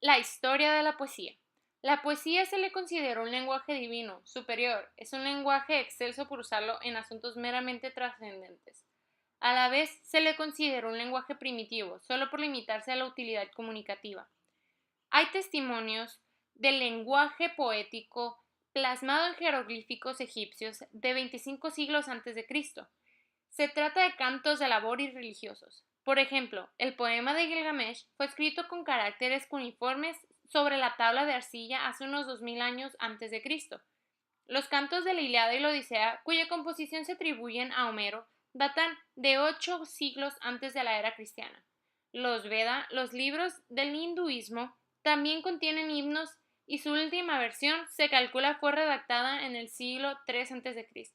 La historia de la poesía. La poesía se le considera un lenguaje divino, superior, es un lenguaje excelso por usarlo en asuntos meramente trascendentes. A la vez se le considera un lenguaje primitivo, solo por limitarse a la utilidad comunicativa. Hay testimonios del lenguaje poético plasmado en jeroglíficos egipcios de 25 siglos antes de Cristo. Se trata de cantos de labor y religiosos. Por ejemplo, el poema de Gilgamesh fue escrito con caracteres cuneiformes sobre la tabla de arcilla hace unos 2000 años antes de Cristo. Los cantos de la Ilíada y la Odisea, cuya composición se atribuyen a Homero, datan de 8 siglos antes de la era cristiana. Los Veda, los libros del hinduismo, también contienen himnos y su última versión se calcula fue redactada en el siglo III a.C.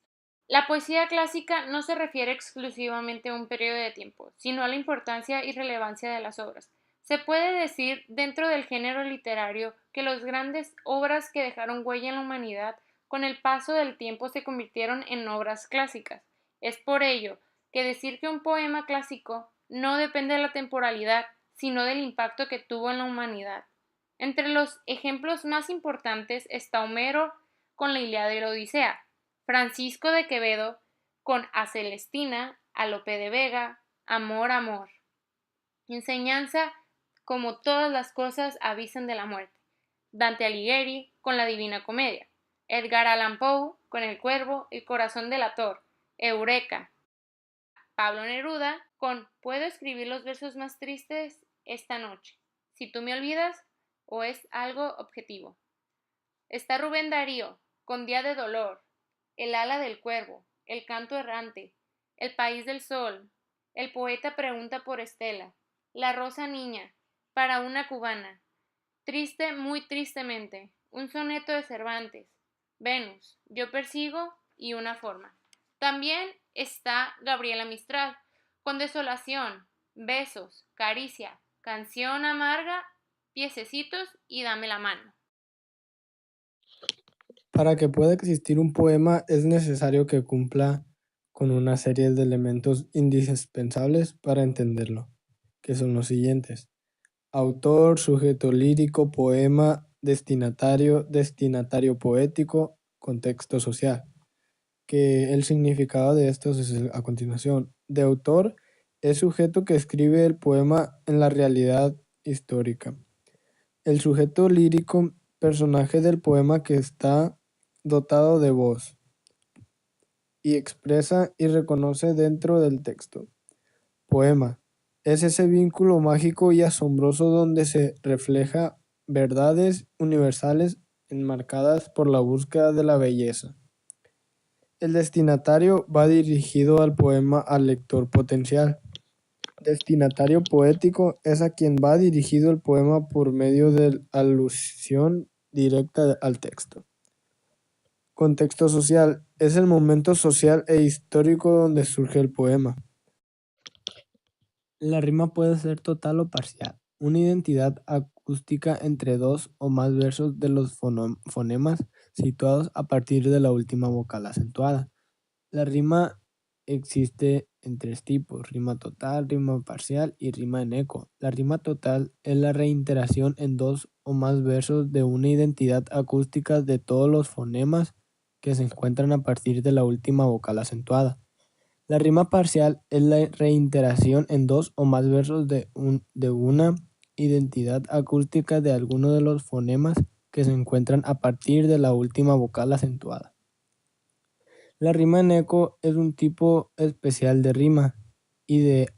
La poesía clásica no se refiere exclusivamente a un periodo de tiempo, sino a la importancia y relevancia de las obras. Se puede decir, dentro del género literario, que las grandes obras que dejaron huella en la humanidad, con el paso del tiempo se convirtieron en obras clásicas. Es por ello que decir que un poema clásico no depende de la temporalidad, sino del impacto que tuvo en la humanidad. Entre los ejemplos más importantes está Homero con la Ilíada y la Odisea, Francisco de Quevedo con A Celestina, a Lope de Vega, Amor, Amor. Enseñanza, como todas las cosas avisan de la muerte. Dante Alighieri con la Divina Comedia. Edgar Allan Poe con El Cuervo, El Corazón delator. Eureka. Pablo Neruda con Puedo escribir los versos más tristes esta noche. Si tú me olvidas o es algo objetivo. Está Rubén Darío con Día de dolor, El ala del cuervo, El canto errante, El país del sol, El poeta pregunta por Estela, La rosa niña, Para una cubana, Triste muy tristemente, un soneto de Cervantes, Venus, Yo persigo y una forma. También está Gabriela Mistral con Desolación, Besos, Caricia, Canción amarga, Piececitos y Dame la mano. Para que pueda existir un poema es necesario que cumpla con una serie de elementos indispensables para entenderlo, que son los siguientes: autor, sujeto lírico, poema, destinatario, destinatario poético, contexto social, que el significado de estos es a continuación. De autor es sujeto que escribe el poema en la realidad histórica. El sujeto lírico, personaje del poema que está dotado de voz y expresa y reconoce dentro del texto. Poema es ese vínculo mágico y asombroso donde se refleja verdades universales enmarcadas por la búsqueda de la belleza. El destinatario va dirigido al poema al lector potencial. Destinatario poético es a quien va dirigido el poema por medio de alusión directa al texto. Contexto social es el momento social e histórico donde surge el poema. La rima puede ser total o parcial, una identidad acústica entre dos o más versos de los fonemas situados a partir de la última vocal acentuada. La rima existe en tres tipos: rima total, rima parcial y rima en eco. La rima total es la reiteración en dos o más versos de una identidad acústica de todos los fonemas que se encuentran a partir de la última vocal acentuada. La rima parcial es la reiteración en dos o más versos de una identidad acústica de alguno de los fonemas que se encuentran a partir de la última vocal acentuada. La rima en eco es un tipo especial de rima y de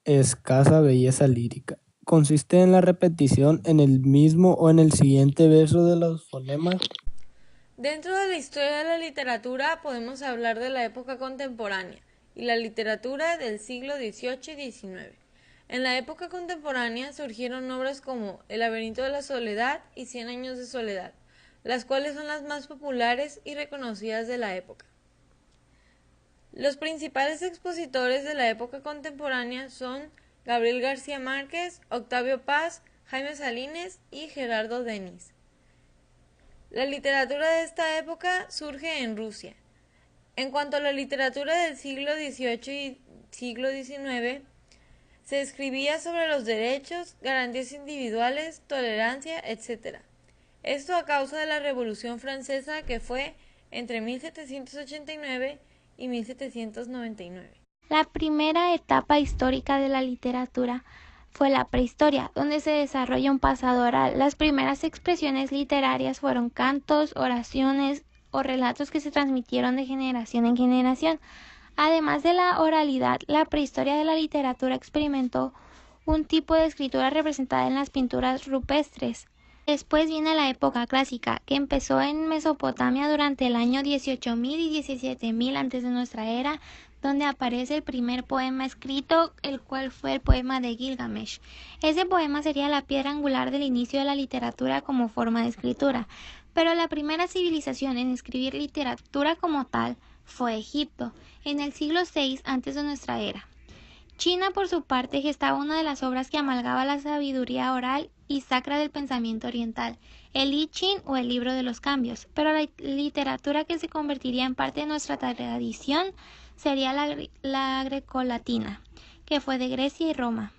escasa belleza lírica. Consiste en la repetición en el mismo o en el siguiente verso de los fonemas. Dentro de la historia de la literatura podemos hablar de la época contemporánea y la literatura del siglo XVIII y XIX. En la época contemporánea surgieron obras como El laberinto de la soledad y Cien años de soledad, las cuales son las más populares y reconocidas de la época. Los principales expositores de la época contemporánea son Gabriel García Márquez, Octavio Paz, Jaime Salines y Gerardo Denis. La literatura de esta época surge en Rusia. En cuanto a la literatura del siglo XVIII y siglo XIX, Se escribía sobre los derechos, garantías individuales, tolerancia, etc. Esto a causa de la Revolución Francesa que fue entre 1789 y 1799. La primera etapa histórica de la literatura fue la prehistoria, donde se desarrolla un pasado oral. Las primeras expresiones literarias fueron cantos, oraciones o relatos que se transmitieron de generación en generación. Además de la oralidad, la prehistoria de la literatura experimentó un tipo de escritura representada en las pinturas rupestres. Después viene la época clásica, que empezó en Mesopotamia durante el año 18.000 y 17.000 antes de nuestra era, donde aparece el primer poema escrito, el cual fue el poema de Gilgamesh. Ese poema sería la piedra angular del inicio de la literatura como forma de escritura, pero la primera civilización en escribir literatura como tal fue Egipto, en el siglo VI antes de nuestra era. China, por su parte, gestaba una de las obras que amalgaba la sabiduría oral y sacra del pensamiento oriental, el I Ching o el libro de los cambios, pero la literatura que se convertiría en parte de nuestra tradición sería la grecolatina, que fue de Grecia y Roma.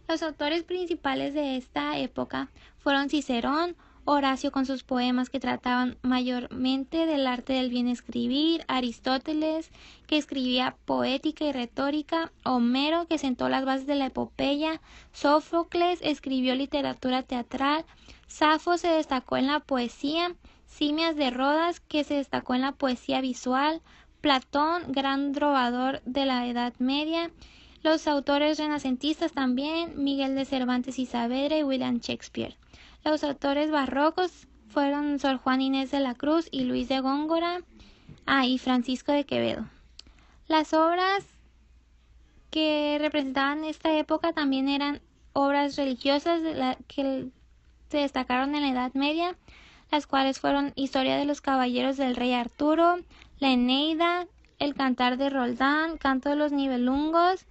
Los autores principales de esta época fueron Cicerón, Horacio con sus poemas que trataban mayormente del arte del bien escribir, Aristóteles, que escribía poética y retórica, Homero, que sentó las bases de la epopeya, Sófocles escribió literatura teatral, Safo se destacó en la poesía, Simias de Rodas, que se destacó en la poesía visual, Platón, gran trovador de la Edad Media, los autores renacentistas también, Miguel de Cervantes y Saavedra y William Shakespeare. Los autores barrocos fueron Sor Juana Inés de la Cruz y Luis de Góngora, y Francisco de Quevedo. Las obras que representaban esta época también eran obras religiosas que se destacaron en la Edad Media, las cuales fueron Historia de los Caballeros del Rey Arturo, la Eneida, el Cantar de Roldán, Canto de los Nibelungos,